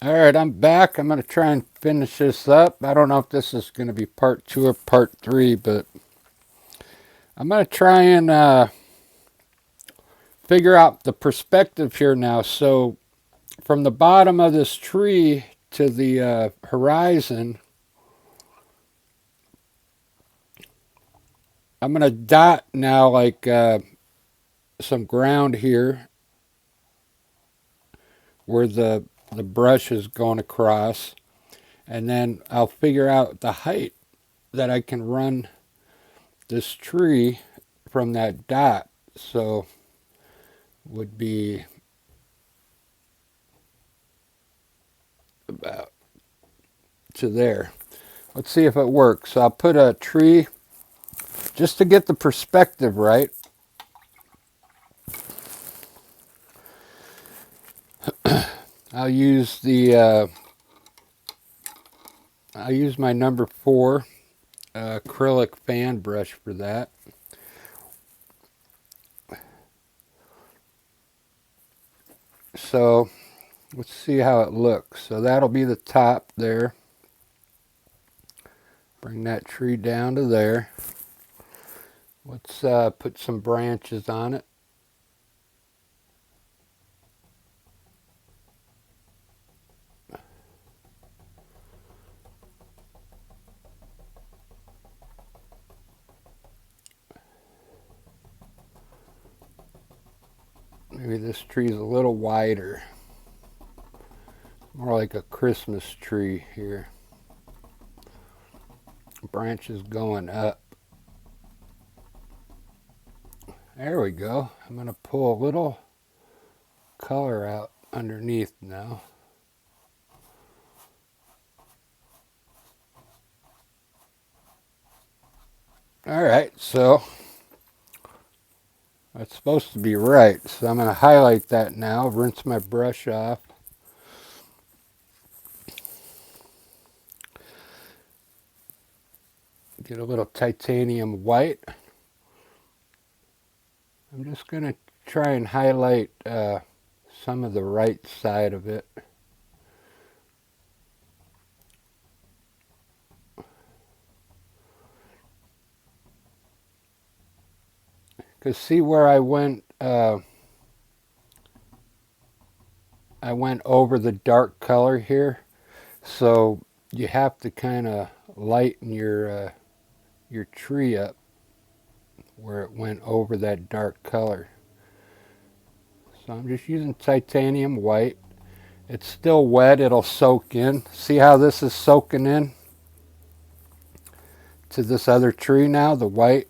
All right, I'm back. I'm going to try and finish this up. I don't know if this is going to be part two or part three, but I'm going to try and figure out the perspective here now. So, from the bottom of this tree to the horizon, I'm going to dot now like some ground here where the brush is going across, and then I'll figure out the height that I can run this tree from that dot. So would be about to there. Let's see if it works. So I'll put a tree just to get the perspective right. I'll use I'll use my number 4 acrylic fan brush for that. So let's see how it looks. So that'll be the top there. Bring that tree down to there. Let's put some branches on it. Maybe this tree's a little wider. More like a Christmas tree here. Branches going up. There we go. I'm going to pull a little color out underneath now. All right, so that's supposed to be right. So I'm going to highlight that now, rinse my brush off. Get a little titanium white. I'm just going to try and highlight some of the right side of it. Because see where I went over the dark color here. So you have to kind of lighten your tree up where it went over that dark color. So I'm just using titanium white. It's still wet, it'll soak in. See how this is soaking in to this other tree now, the white.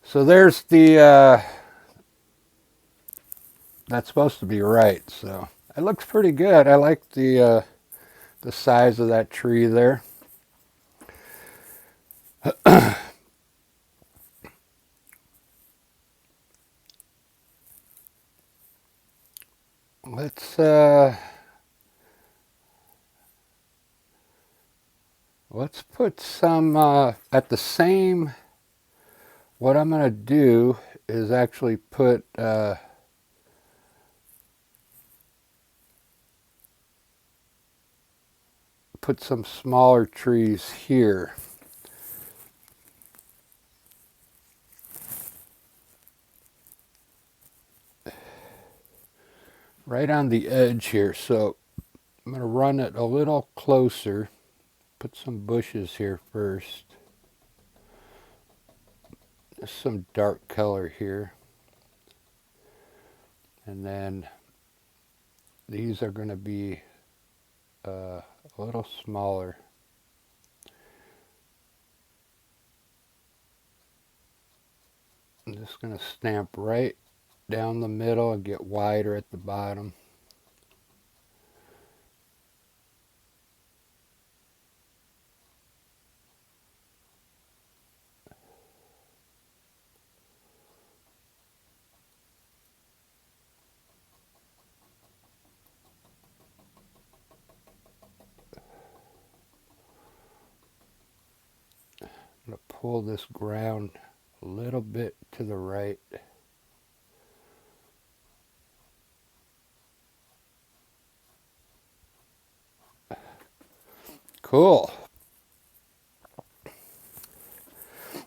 So there's that's supposed to be right. So it looks pretty good. I like the size of that tree there. Let's let's put some at the same. What I'm going to do is actually put some smaller trees here. Right on the edge here. So I'm going to run it a little closer. Put some bushes here first. Just some dark color here. And then these are going to be a little smaller. I'm just going to stamp right down the middle and get wider at the bottom. I'm going to pull this ground a little bit to the right. Cool.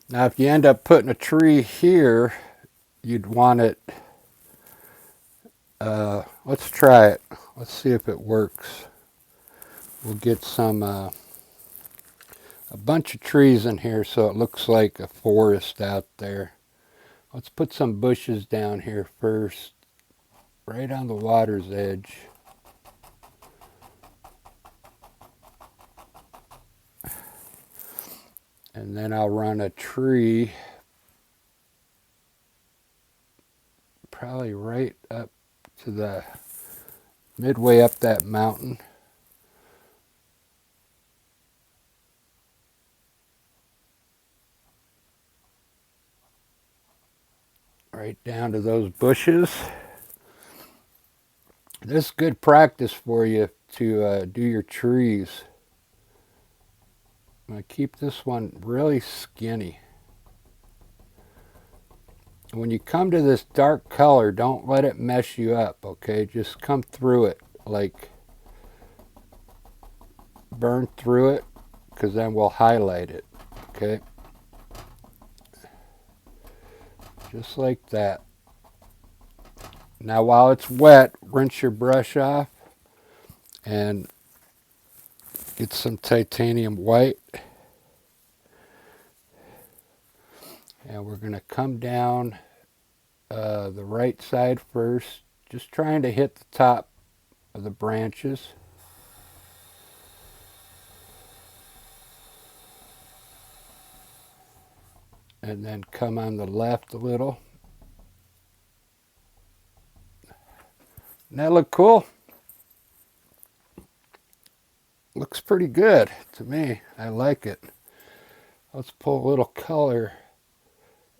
Now if you end up putting a tree here, you'd want it, let's try it. Let's see if it works. We'll get some, a bunch of trees in here so it looks like a forest out there. Let's put some bushes down here first, right on the water's edge. And then I'll run a tree probably right up to the midway up that mountain. Right down to those bushes. This is good practice for you to do your trees. I'm going to keep this one really skinny. When you come to this dark color, don't let it mess you up, okay? Just come through it, like burn through it, because then we'll highlight it, okay? Just like that. Now while it's wet, rinse your brush off and get some titanium white. And we're going to come down the right side first, just trying to hit the top of the branches. And then come on the left a little. Doesn't that look cool? Looks pretty good to me. I like it. Let's pull a little color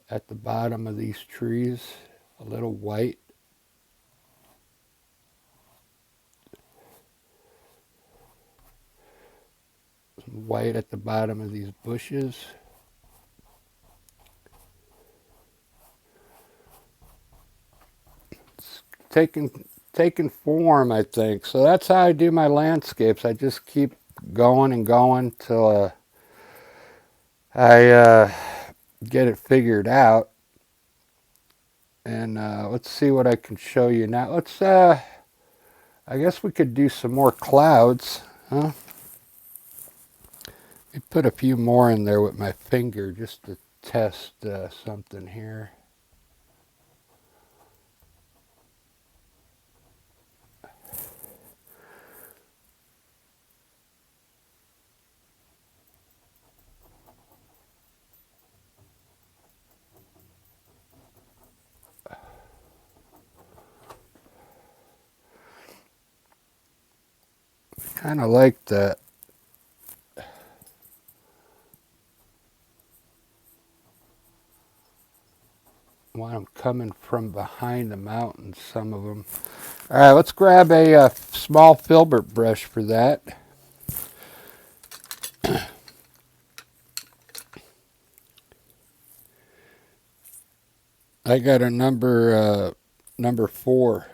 at the bottom of these trees. A little white. Some white at the bottom of these bushes. It's taking form, I think. So that's how I do my landscapes. I just keep going and going till I get it figured out. And let's see what I can show you now. Let's, I guess we could do some more clouds, huh? Let me put a few more in there with my finger just to test something here. Kind of like that. Want them coming from behind the mountains, some of them. All right, let's grab a small filbert brush for that. I got a number 4.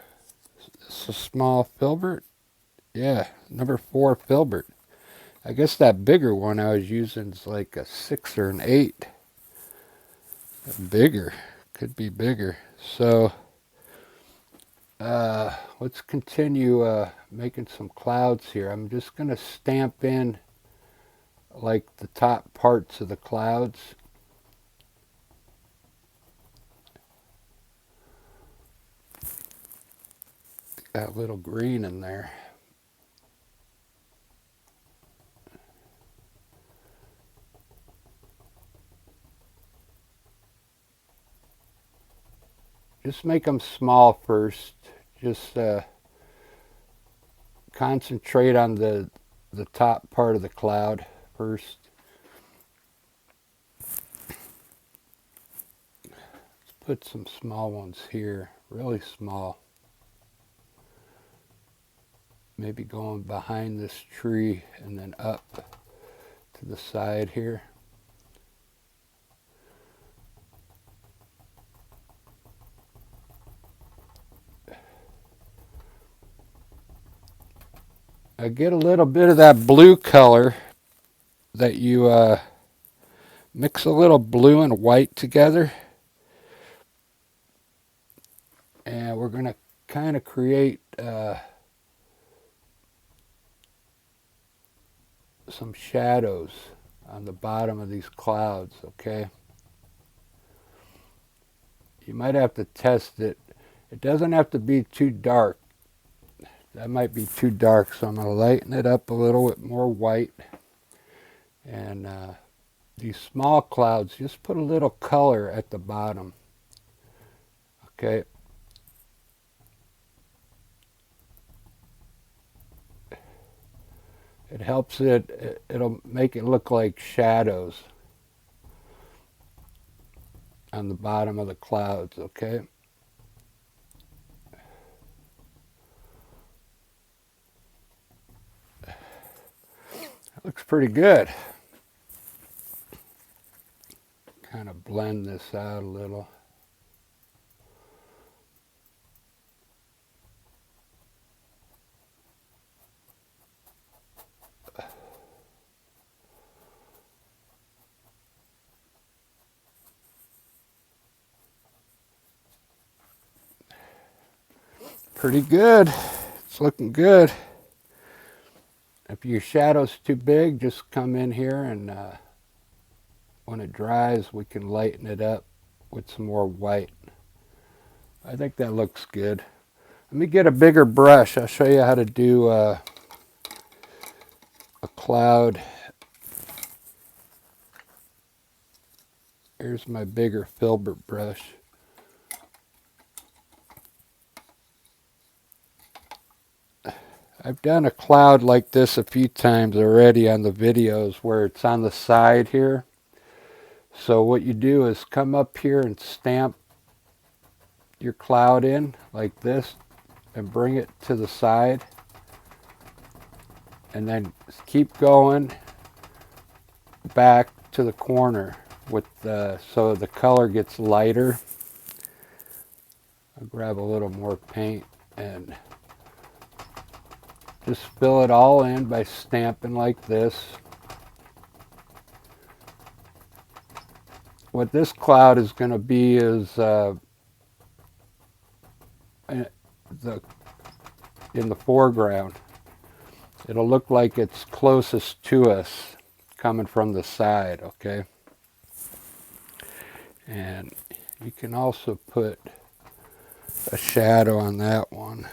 It's a small filbert. Yeah, number 4 filbert. I guess that bigger one I was using is like a 6 or an 8. Bigger. Could be bigger. So let's continue making some clouds here. I'm just going to stamp in like the top parts of the clouds. Got a little green in there. Just make them small first. Just concentrate on the top part of the cloud first. Let's put some small ones here, really small. Maybe going behind this tree and then up to the side here. I get a little bit of that blue color that you mix a little blue and white together, and we're going to kind of create some shadows on the bottom of these clouds, okay? You might have to test it. It doesn't have to be too dark. That might be too dark, so I'm going to lighten it up a little bit more white. And these small clouds, just put a little color at the bottom, okay? It helps it'll make it look like shadows on the bottom of the clouds, okay? That looks pretty good. Kind of blend this out a little. Pretty good. It's looking good. If your shadow's too big, just come in here and when it dries, we can lighten it up with some more white. I think that looks good. Let me get a bigger brush. I'll show you how to do a cloud. Here's my bigger filbert brush. I've done a cloud like this a few times already on the videos where it's on the side here. So what you do is come up here and stamp your cloud in like this and bring it to the side. And then keep going back to the corner with so the color gets lighter. I'll grab a little more paint and just fill it all in by stamping like this. What this cloud is going to be is in the foreground. It'll look like it's closest to us coming from the side, okay? And you can also put a shadow on that one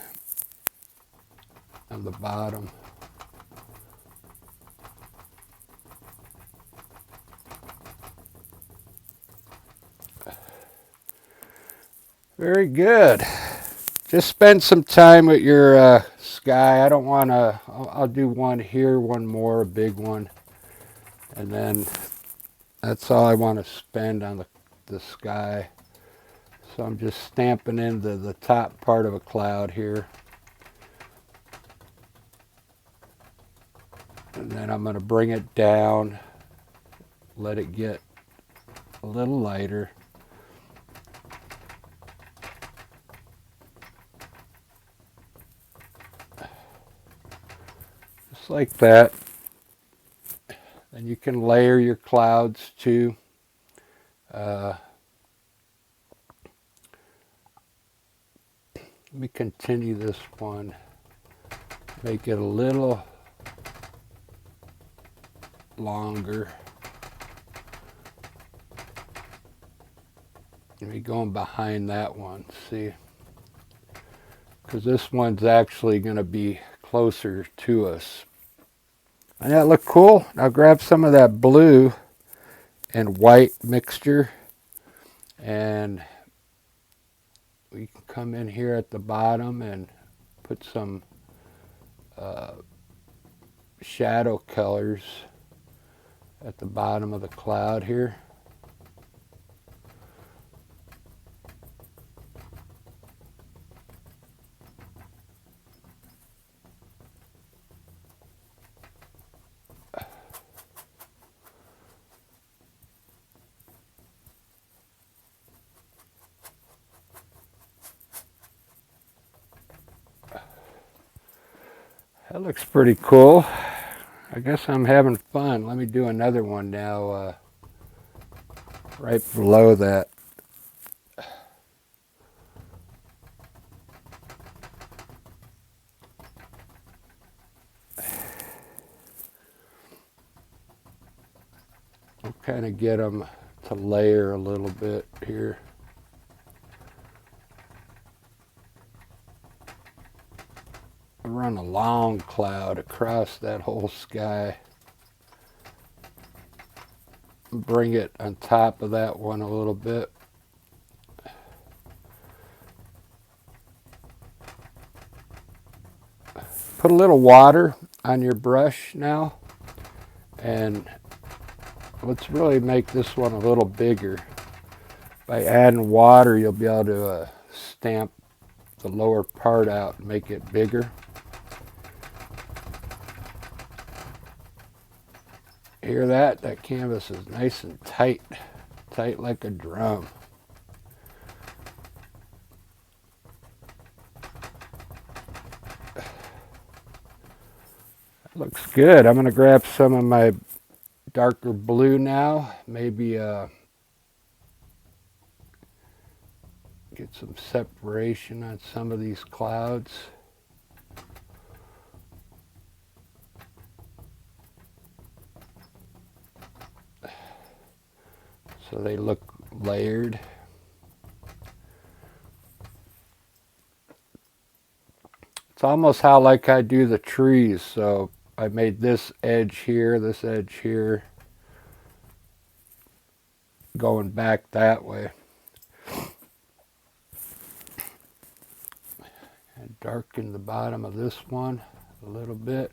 on the bottom. Very good. Just spend some time with your sky. I don't want to, I'll do one here, one more, a big one. And then that's all I want to spend on the sky. So I'm just stamping into the top part of a cloud here. And then I'm going to bring it down, let it get a little lighter. Just like that. And you can layer your clouds too. Let me continue this one. Make it a little longer. Let me go behind that one, see? Because this one's actually going to be closer to us. And that look cool? Now grab some of that blue and white mixture, and we can come in here at the bottom and put some shadow colors at the bottom of the cloud here. That looks pretty cool. I guess I'm having fun. Let me do another one now, right below that. I'll kind of get them to layer a little bit here. Run a long cloud across that whole sky. Bring it on top of that one a little bit. Put a little water on your brush now, and let's really make this one a little bigger. By adding water, you'll be able to stamp the lower part out and make it bigger. Hear that? That canvas is nice and tight, tight like a drum. Looks good. I'm going to grab some of my darker blue now. Maybe get some separation on some of these clouds. So they look layered. It's almost how like I do the trees. So I made this edge here, going back that way. And darken the bottom of this one a little bit.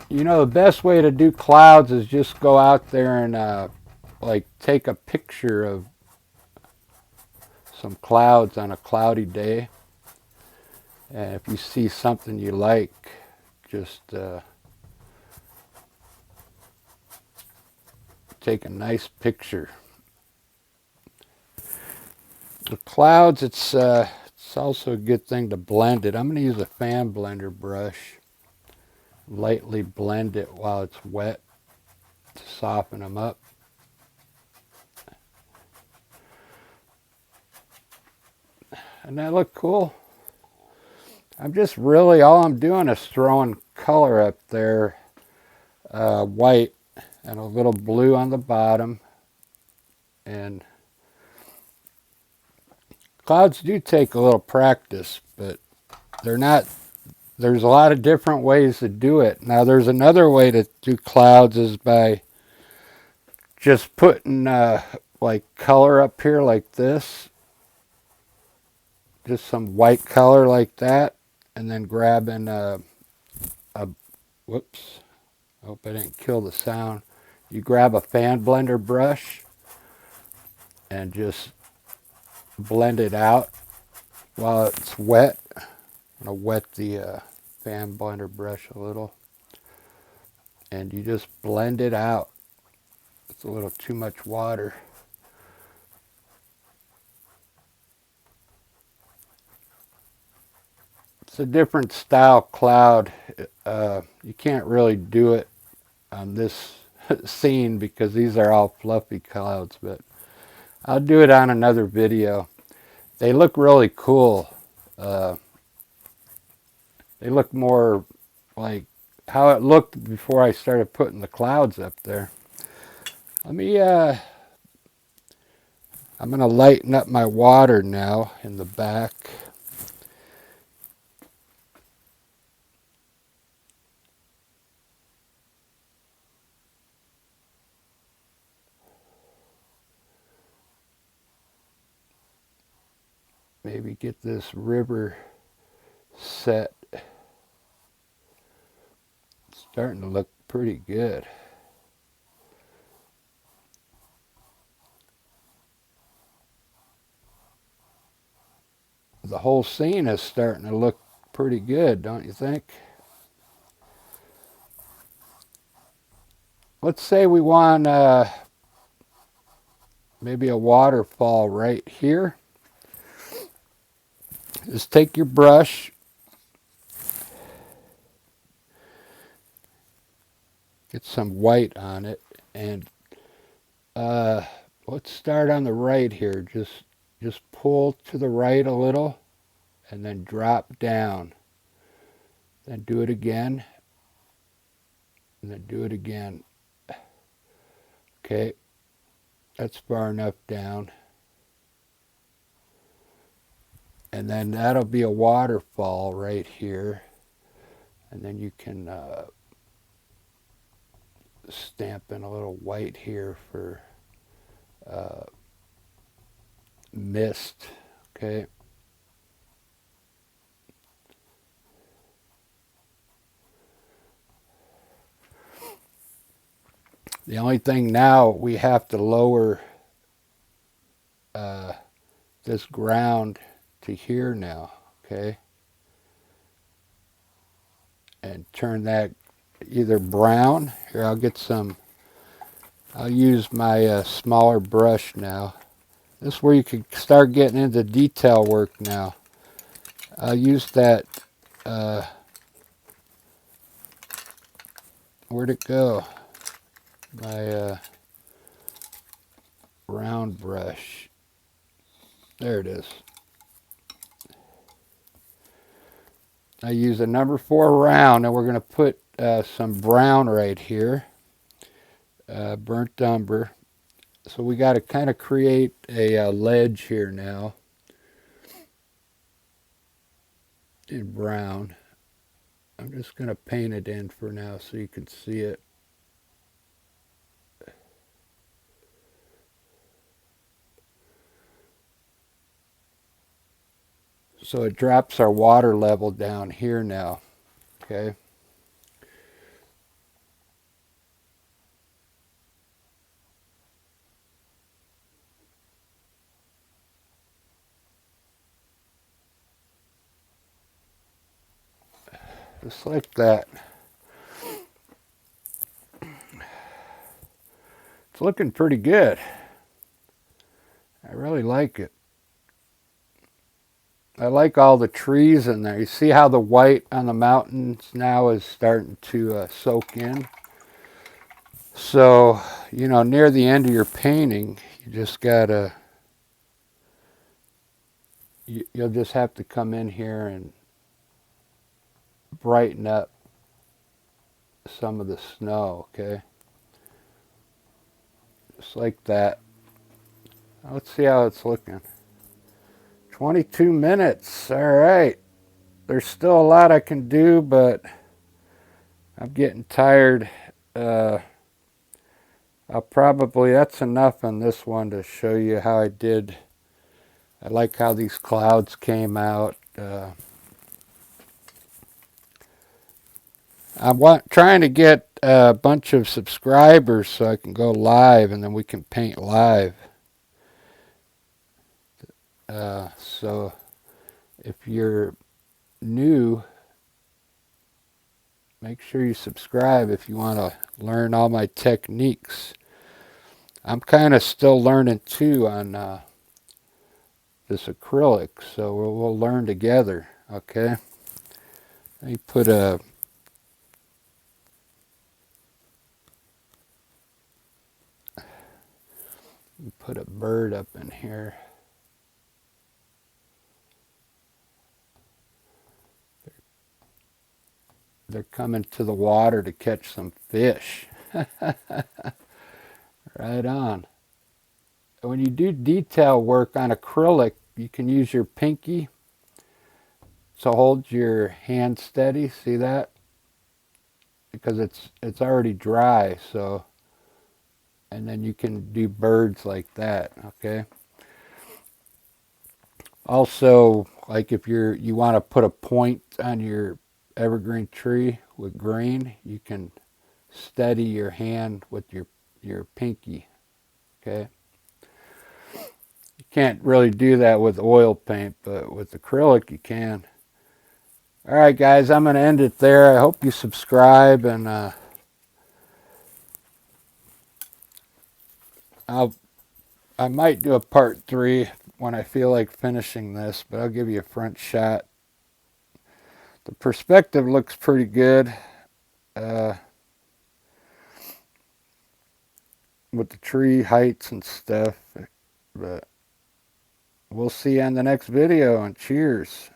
You know, the best way to do clouds is just go out there and like take a picture of some clouds on a cloudy day. And if you see something you like, just take a nice picture. The clouds, it's also a good thing to blend it. I'm going to use a fan blender brush. Lightly blend it while it's wet to soften them up. And that look cool? I'm just really, all I'm doing is throwing color up there, white and a little blue on the bottom. And clouds do take a little practice, but they're not, there's a lot of different ways to do it. Now there's another way to do clouds is by just putting like color up here like this. Just some white color like that. And then grabbing whoops, I hope I didn't kill the sound. You grab a fan blender brush and just blend it out while it's wet. I'm going to wet the fan blender brush a little. And you just blend it out. It's a little too much water. It's a different style cloud. You can't really do it on this scene because these are all fluffy clouds, but I'll do it on another video. They look really cool. They look more like how it looked before I started putting the clouds up there. Let me, I'm going to lighten up my water now in the back. Maybe get this river set. It's starting to look pretty good. The whole scene is starting to look pretty good, don't you think? Let's say we want maybe a waterfall right here. Just take your brush get some white on it. And let's start on the right here. Just pull to the right a little and then drop down. Then do it again. And then do it again. Okay, that's far enough down. And then that'll be a waterfall right here. And then you can stamp in a little white here for mist. Okay. The only thing now, we have to lower this ground to here now, okay? And turn that either brown. Here, I'll use my smaller brush now. This is where you can start getting into detail work now. I'll use that, where'd it go? My round brush. There it is. I use a number 4 round, and we're going to put some brown right here, burnt umber. So we got to kind of create a ledge here now in brown. I'm just going to paint it in for now so you can see it. So it drops our water level down here now, okay? Just like that. It's looking pretty good. I really like it. I like all the trees in there. You see how the white on the mountains now is starting to soak in? So, you know, near the end of your painting, you just gotta, you'll just have to come in here and brighten up some of the snow, okay? Just like that. Now let's see how it's looking. 22 minutes, all right. There's still a lot I can do, but I'm getting tired. I'll probably, that's enough on this one to show you how I did. I like how these clouds came out. I'm trying to get a bunch of subscribers so I can go live and then we can paint live. So if you're new, make sure you subscribe if you want to learn all my techniques. I'm kind of still learning too on this acrylic, so we'll learn together, okay? Let me put a bird up in here. They're coming to the water to catch some fish. Right on. When you do detail work on acrylic, you can use your pinky. So hold your hand steady, see that? Because it's already dry, so, and then you can do birds like that, okay? Also, like if you want to put a point on your evergreen tree with green, you can steady your hand with your pinky, okay? You can't really do that with oil paint, but with acrylic you can. All right, guys, I'm going to end it there. I hope you subscribe, and I might do a part 3 when I feel like finishing this, but I'll give you a front shot. The perspective looks pretty good. with the tree heights and stuff. But we'll see you on the next video, and cheers.